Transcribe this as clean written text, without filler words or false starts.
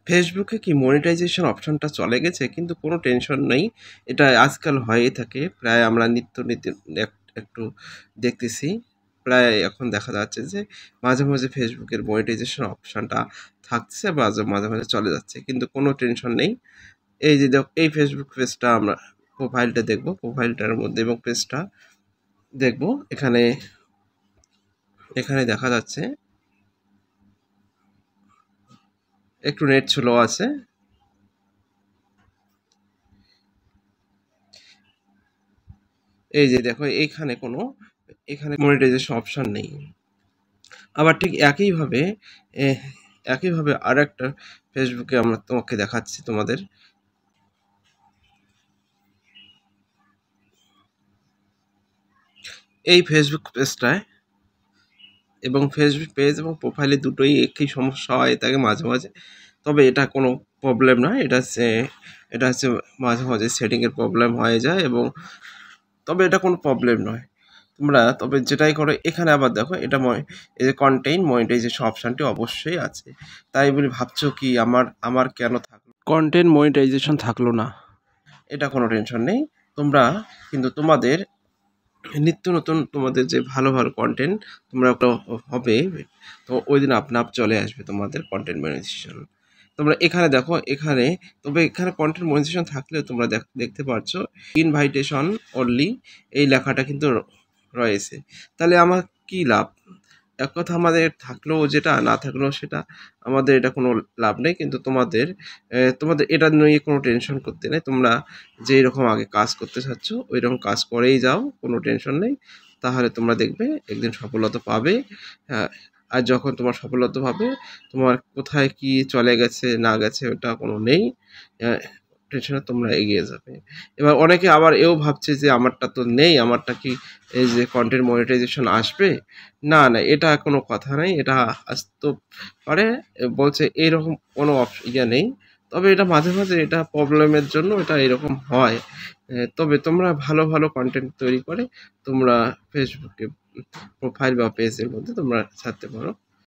ফেসবুকে কি মনিটাইজেশন অপশনটা চলে গেছে? কিন্তু কোনো টেনশন নেই। এটা আজকাল হয়েই থাকে। প্রায় আমরা নিত্য একটু দেখতেছি। প্রায় এখন দেখা যাচ্ছে যে মাঝে মাঝে ফেসবুকের মনিটাইজেশন অপশনটা থাকছে, মাঝে মাঝে চলে যাচ্ছে। কিন্তু কোনো টেনশন নেই। এই যে এই ফেসবুক পেজটা আমরা প্রোফাইলটা দেখব। প্রোফাইলটার মধ্যে এবং পেজটা দেখব। এখানে এখানে দেখা যাচ্ছে একটু নেট স্লো আছে। এই যে দেখো এখানে মনিটাইজেশন অপশন নেই। আবার ঠিক একইভাবে আরেকটা ফেসবুকে আমরা তোমাকে দেখাচ্ছি তোমাদের। এই ফেসবুক পেজটায় এবং ফেসবুক পেজ এবং প্রোফাইলে দুটোই একই সমস্যা হয় থাকে মাঝে মাঝে। তবে এটা কোনো প্রবলেম নয়। এটা হচ্ছে মাঝে মাঝে সেটিংয়ের প্রবলেম হয়ে যায় এবং তবে এটা কোনো প্রবলেম নয়। তোমরা তবে যেটাই করো এখানে আবার দেখো এই যে কন্টেইন মনিটাইজেশন অপশনটি অবশ্যই আছে। তাই বলে ভাবছো কি আমার কেন থাকলো কন্টেন্ট মনিটাইজেশন থাকলো না? এটা কোনো টেনশন নেই। তোমরা কিন্তু তোমাদের নিত্য নতুন তোমাদের যে ভালো কন্টেন্ট তোমরা হবে, তো ওই দিন আপ চলে আসবে তোমাদের কন্টেন্ট মনিটাইজেশন। তোমরা এখানে দেখো তবে এখানে কন্টেন্ট মনিটাইজেশন থাকলে তোমরা দেখতে পাচ্ছ ইনভাইটেশন অনলি এই লেখাটা কিন্তু রয়েছে। তাহলে আমার কি লাভ? এক কথা আমাদের থাকলেও যেটা না থাকলেও সেটা, আমাদের এটা কোনো লাভ নেই। কিন্তু তোমাদের এটা নিয়ে কোনো টেনশন করতে নেই। তোমরা যেই রকম আগে কাজ করতে চাচ্ছ ওই রকম কাজ করেই যাও, কোনো টেনশন নেই। তাহলে তোমরা দেখবে একদিন সফলতা পাবে। হ্যাঁ, আর যখন তোমার সফলতা পাবে, তোমার কোথায় কি চলে গেছে না গেছে ওটা কোনো নেই। টেনশনে তোমরা এগিয়ে যাবে। এবার অনেকে আবার এও ভাবছে যে আমারটা তো নেই, আমারটা কি এই যে কন্টেন্ট মনিটাইজেশন আসবে? না না, এটা কোনো কথা নেই। এটা আসতে পারে। বলছে এরকম কোনো ইয়ে নেই। তবে এটা মাঝে মাঝে এটা প্রবলেমের জন্য এটা এরকম হয়। তবে তোমরা ভালো কন্টেন্ট তৈরি করে তোমরা ফেসবুকে প্রোফাইল বা পেজের মধ্যে তোমরা ছাড়তে পারো।